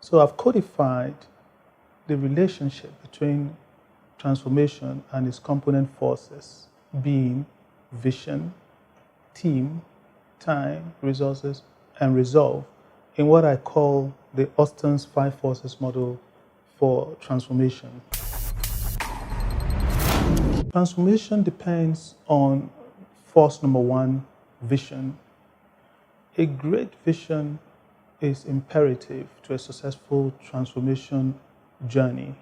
So I've codified the relationship between transformation and its component forces, being vision, team, time, resources, and resolve, in what I call the Austin's 5 forces model for transformation. Transformation depends on force number 1, vision. A great vision is imperative to a successful transformation journey.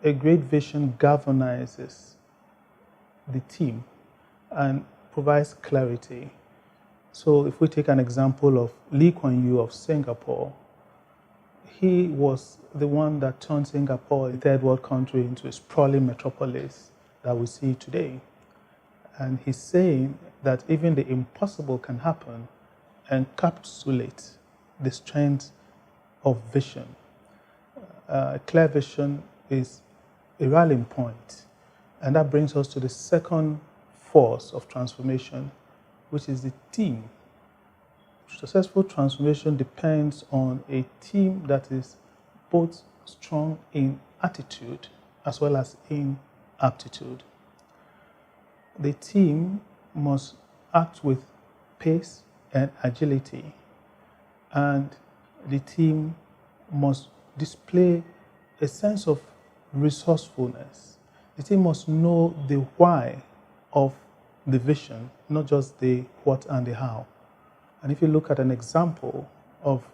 A great vision galvanizes the team and provides clarity. So if we take an example of Lee Kuan Yew of Singapore, he was the one that turned Singapore, a third world country, into a sprawling metropolis that we see today. And he's saying that even the impossible can happen, encapsulate the strength of vision. Clear vision is a rallying point. And that brings us to the second force of transformation, which is the team. Successful transformation depends on a team that is both strong in attitude as well as in aptitude. The team must act with pace and agility, and the team must display a sense of resourcefulness. The team must know the why of the vision, not just the what and the how. And if you look at an example of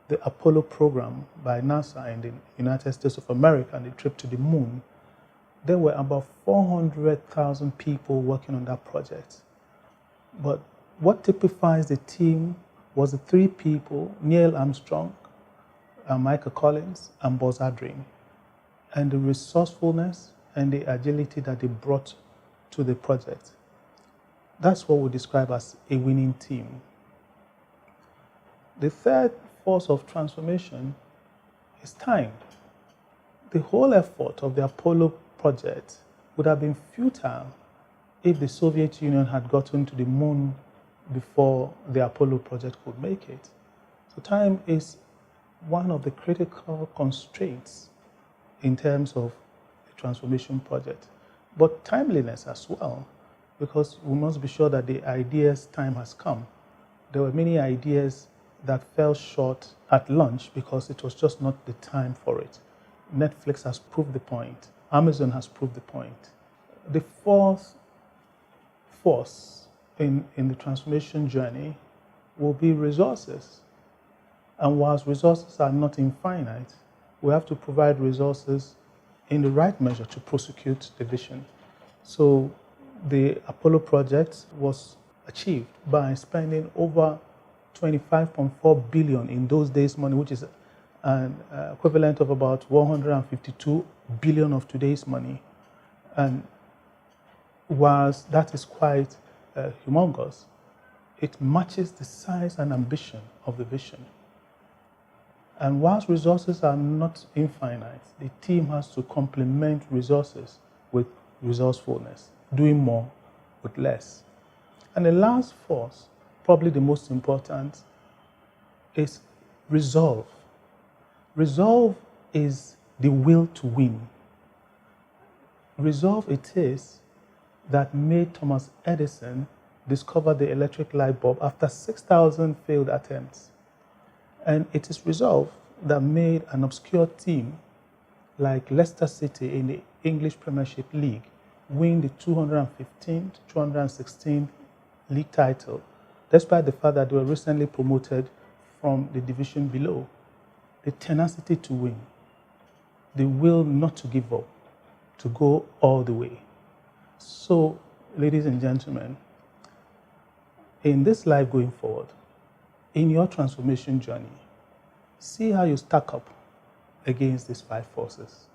the Apollo program by NASA in the United States of America and the trip to the moon, there were about 400,000 people working on that project. But what typifies the team was the 3 people, Neil Armstrong, Michael Collins, and Buzz Aldrin, and the resourcefulness and the agility that they brought to the project. That's what we describe as a winning team. The third force of transformation is time. The whole effort of the Apollo project would have been futile if the Soviet Union had gotten to the moon before the Apollo project could make it. So time is one of the critical constraints in terms of the transformation project, but timeliness as well, because we must be sure that the idea's time has come. There were many ideas that fell short at launch because it was just not the time for it. Netflix has proved the point. Amazon has proved the point. The fourth force in the transformation journey will be resources. And whilst resources are not infinite, we have to provide resources in the right measure to prosecute the vision. So the Apollo project was achieved by spending over 25.4 billion in those days' money, which is an equivalent of about 152 billion of today's money. And whilst that is quite humongous, it matches the size and ambition of the vision. And whilst resources are not infinite, the team has to complement resources with resourcefulness, doing more with less. And the last force, probably the most important, is resolve. Resolve is the will to win. Resolve it is that made Thomas Edison discover the electric light bulb after 6,000 failed attempts. And it is resolve that made an obscure team like Leicester City in the English Premiership League win the 215th, 216th league title, despite the fact that they were recently promoted from the division below. The tenacity to win, the will not to give up, to go all the way. So, ladies and gentlemen, in this life going forward, in your transformation journey, see how you stack up against these 5 forces.